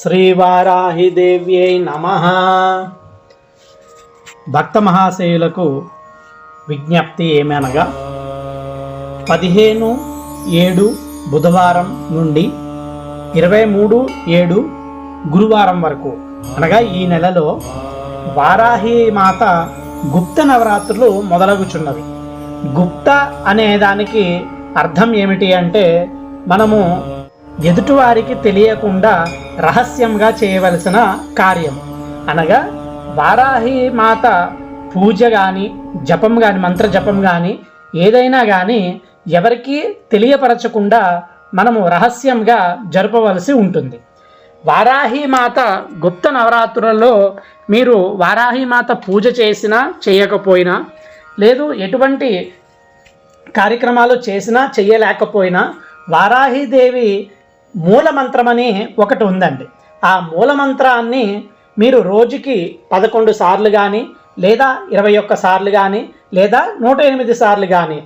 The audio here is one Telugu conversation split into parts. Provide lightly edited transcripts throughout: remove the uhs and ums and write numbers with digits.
శ్రీవారాహిదేవ్యై నమః. భక్త మహాశయులకు విజ్ఞప్తి ఏమనగా 15/7 బుధవారం నుండి 23/7 గురువారం వరకు అనగా ఈ నెలలో వారాహి మాత గుప్త నవరాత్రులు మొదలగుచున్నవి. గుప్త అనే దానికి అర్థం ఏమిటి అంటే మనము ఎదుటివారికి తెలియకుండా రహస్యంగా చేయవలసిన కార్యం. అనగా వారాహి మాత పూజ కానీ జపం కానీ మంత్ర జపం కానీ ఏదైనా కానీ ఎవరికి తెలియపరచకుండా మనము రహస్యంగా జరపవలసి ఉంటుంది. వారాహి మాత గుప్త నవరాత్రులలో మీరు వారాహి మాత పూజ చేసినా చేయకపోయినా లేదు ఎటువంటి కార్యక్రమాలు చేసినా చేయలేకపోయినా వారాహిదేవి మూలమంత్రమని ఒకటి ఉందండి. ఆ మూలమంత్రాన్ని మీరు రోజుకి 11 సార్లు కానీ లేదా 21 సార్లు కానీ లేదా 108 సార్లు కానీ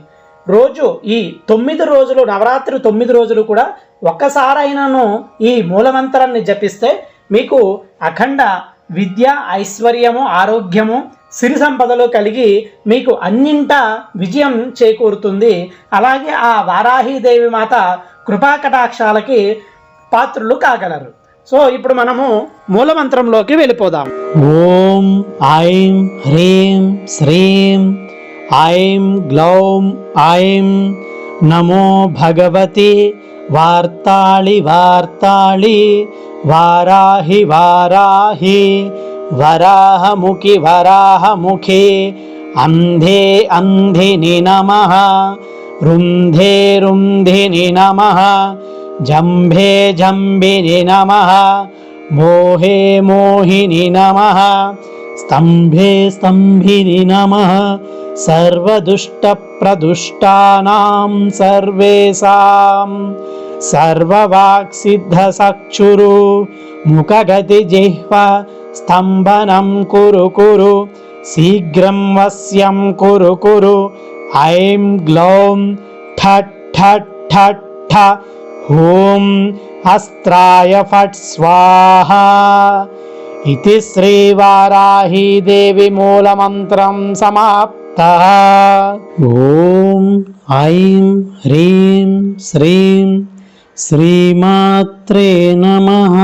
రోజు ఈ 9 రోజులు నవరాత్రి 9 రోజులు కూడా ఒక్కసారైనాను ఈ మూలమంత్రాన్ని జపిస్తే మీకు అఖండ విద్య ఐశ్వర్యము ఆరోగ్యము సిరి సంపదలు కలిగి మీకు అన్నింటా విజయం చేకూరుతుంది. అలాగే ఆ వారాహిదేవి మాత కృపాకటాక్షాలకి పాత్రులు కాగలరు. సో ఇప్పుడు మనము మూలమంత్రంలోకి వెళ్ళిపోదాం. ఓం ఐం హ్రీం శ్రీం ఐం గ్లౌం ఐం నమో భగవతి వార్తాళి వార్తాళి వారాహి వారాహి వరాహముఖి వరాహముఖి అంధే అంధిని నమః రుంధే రుంధిని నమః జంభే జంభిని నమః మోహే మోహిని నమః స్తంభే స్తంభిని నమః సర్వదుష్టప్రదుష్టానాం సర్వేషాం సర్వవాక్సిద్ధసక్షురు ముఖగతి జిహ్వ స్తంభనం కురు కురు శీఘ్రం వశ్యం కురు కురు ఐం గ్లౌం ఠట్ ఠట్ ఠట్ ఠ ఓం అస్త్రాయ ఫట్ స్వాహా. ఇది శ్రీవారాహిదేవి మూలమంత్రం సమాప్తః. ఓం ఐం హ్రీం శ్రీం శ్రీమాత్రే నమః.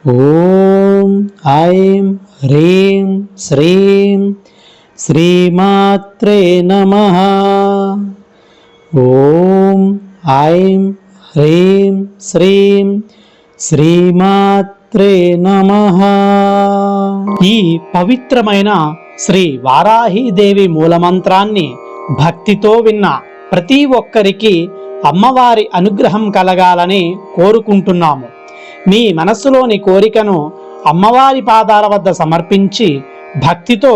ఓం ఐం హ్రీం శ్రీం శ్రీమాత్రే నమః. ఓం ఐం హ్రీం శ్రీం శ్రీమాత్రే నమః. ఈ పవిత్రమైన శ్రీ వారాహిదేవి మూలమంత్రాన్ని భక్తితో విన్న ప్రతి ఒక్కరికి అమ్మవారి అనుగ్రహం కలగాలని కోరుకుంటున్నాము. మీ మనస్సులోని కోరికను అమ్మవారి పాదాల వద్ద సమర్పించి భక్తితో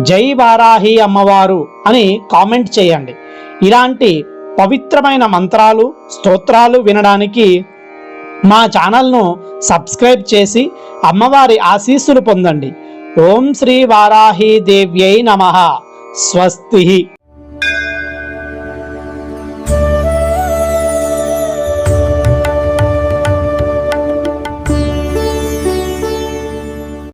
జై వారాహి అమ్మవారు అని కామెంట్ చేయండి. ఇలాంటి పవిత్రమైన మంత్రాలు స్తోత్రాలు వినడానికి మా ఛానల్ను సబ్స్క్రైబ్ చేసి అమ్మవారి ఆశీస్సులు పొందండి. ఓం శ్రీ వారాహి దేవ్యై నమః. స్వస్తి.